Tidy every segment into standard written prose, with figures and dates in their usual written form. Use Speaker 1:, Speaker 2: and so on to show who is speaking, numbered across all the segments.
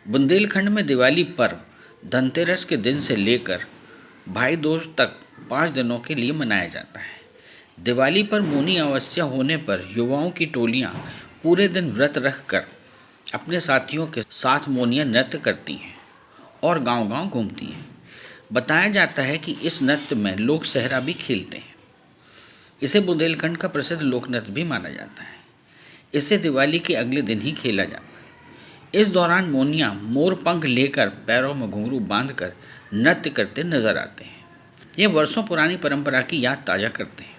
Speaker 1: बुंदेलखंड में दिवाली पर्व धनतेरस के दिन से लेकर भाई दूज तक 5 दिनों के लिए मनाया जाता है। दिवाली पर मौनी अमावस्या होने पर युवाओं की टोलियां पूरे दिन व्रत रखकर अपने साथियों के साथ मौनिया नृत्य करती हैं और गांव-गांव घूमती हैं। बताया जाता है कि इस नृत्य में लोग सहरा भी खेलते हैं। इसे बुंदेलखंड का प्रसिद्ध लोक नृत्य भी माना जाता है। इसे दिवाली के अगले दिन ही खेला जाता है। इस दौरान मौनिया मोर पंख लेकर पैरों में घुंघरू बांधकर नृत्य करते नजर आते हैं। यह वर्षों पुरानी परंपरा की याद ताज़ा करते हैं।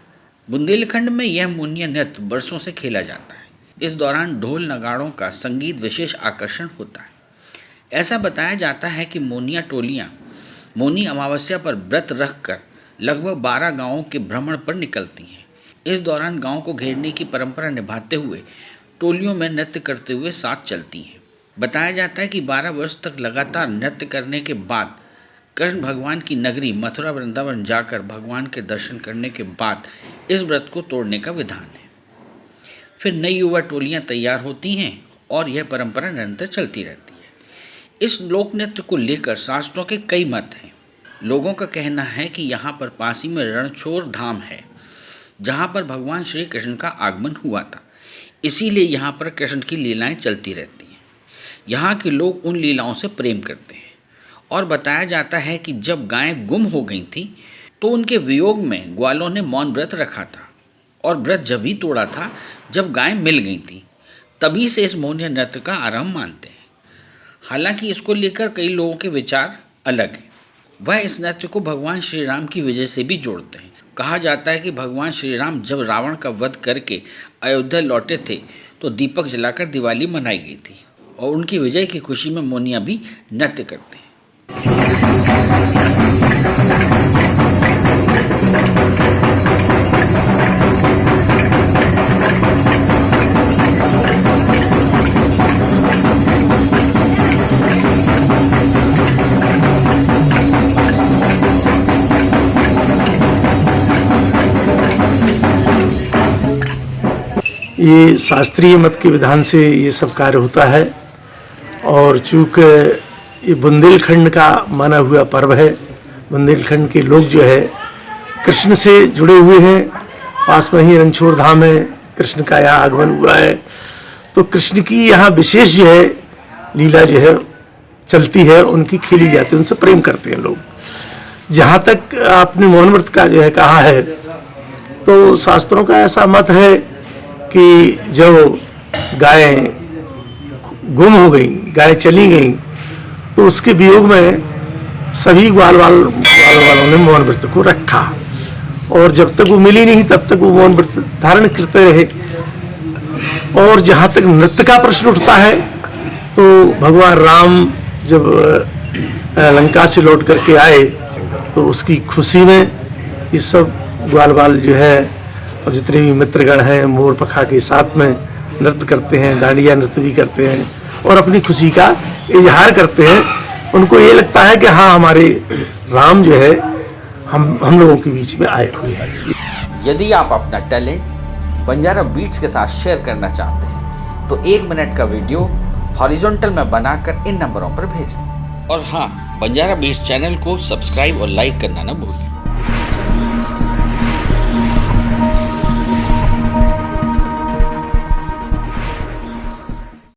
Speaker 1: बुंदेलखंड में यह मौनिया नृत्य वर्षों से खेला जाता है। इस दौरान ढोल नगाड़ों का संगीत विशेष आकर्षण होता है। ऐसा बताया जाता है कि मौनिया टोलियाँ मौनी अमावस्या पर व्रत रखकर लगभग 12 गांवों के भ्रमण पर निकलती हैं। इस दौरान गांव को घेरने की परंपरा निभाते हुए टोलियों में नृत्य करते हुए साथ चलती हैं। बताया जाता है कि 12 वर्ष तक लगातार नृत्य करने के बाद कृष्ण भगवान की नगरी मथुरा वृंदावन जाकर भगवान के दर्शन करने के बाद इस व्रत को तोड़ने का विधान है। फिर नई युवा टोलियां तैयार होती हैं और यह परंपरा निरंतर चलती रहती है। इस लोक नृत्य को लेकर शास्त्रों के कई मत हैं। लोगों का कहना है कि यहाँ पर पास ही में रणछोड़ धाम है, जहाँ पर भगवान श्री कृष्ण का आगमन हुआ था। इसीलिए यहाँ पर कृष्ण की लीलाएं चलती रहती हैं। यहाँ के लोग उन लीलाओं से प्रेम करते हैं और बताया जाता है कि जब गायें गुम हो गई थी तो उनके वियोग में ग्वालों ने मौन व्रत रखा था और व्रत जब ही तोड़ा था जब गायें मिल गई थी। तभी से इस मौनिया नृत्य का आरंभ मानते हैं। हालांकि इसको लेकर कई लोगों के विचार अलग हैं। वह इस नृत्य को भगवान श्री राम की वजह से भी जोड़ते हैं। कहा जाता है कि भगवान श्री राम जब रावण का वध करके अयोध्या लौटे थे तो दीपक जलाकर दिवाली मनाई गई थी और उनकी विजय की खुशी में मौनिया भी नृत्य करते हैं।
Speaker 2: ये शास्त्रीय मत के विधान से ये सब कार्य होता है और चूँकि ये बुंदेलखंड का माना हुआ पर्व है। बुंदेलखंड के लोग जो है कृष्ण से जुड़े हुए हैं। पास में ही रणछोड़ धाम है, कृष्ण का यहाँ आगमन हुआ है, तो कृष्ण की यहाँ विशेष जो है लीला जो है चलती है, उनकी खेली जाती है, उनसे प्रेम करते हैं लोग। जहाँ तक आपने मौन व्रत का जो है कहा है, तो शास्त्रों का ऐसा मत है कि जब गायें गुम हो गई, गायें चली गई, तो उसके वियोग में सभी ग्वाल वालों ने मौन व्रत को रखा और जब तक वो मिली नहीं तब तक वो मौन व्रत धारण करते रहे। और जहाँ तक नृत्य का प्रश्न उठता है तो भगवान राम जब लंका से लौट करके आए तो उसकी खुशी में ये सब ग्वाल जो है और जितने भी मित्रगण हैं मोर पखा के साथ में नृत्य करते हैं, डांडिया नृत्य भी करते हैं और अपनी खुशी का इजहार करते हैं। उनको ये लगता है कि हाँ, हमारे राम जो है हम लोगों के बीच में आए हुए हैं।
Speaker 1: यदि आप अपना टैलेंट बंजारा बीट्स के साथ शेयर करना चाहते हैं तो 1 मिनट का वीडियो हॉरिजॉन्टल में बनाकर इन नंबरों पर भेजें। और हाँ, बंजारा बीट्स चैनल को सब्सक्राइब और लाइक करना न भूलें।